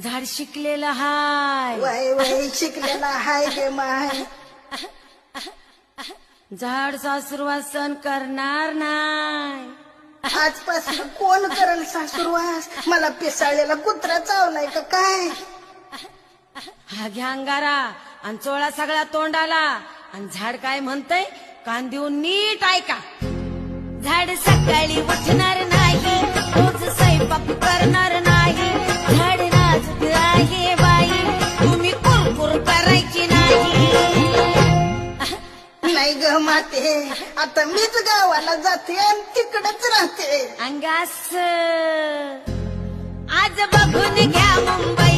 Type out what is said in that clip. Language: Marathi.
झाड शिकलेला हाय, वय वय शिकलेला हाय गे माय. झाड सासुरवासन करणार नाही. आजपासून कोण करेल सासूरवास? मला पिसाळलेला कुत्रा चावलाय का काय? हा घ्या अंगारा आणि चोळा सगळा तोंडाला. आणि झाड काय म्हणतय कान देऊन नीट ऐका. झाड सकाळी उठणार नाही, रोज स्वयंपाक करणार नाही. झाड नाजूक आहे बाई, तुम्ही कुरकुर करायची नाही. नाही ग माते, आता मीच गावाला जाते आणि तिकडच राहते. अंगास आज बघून घ्या मुंबई.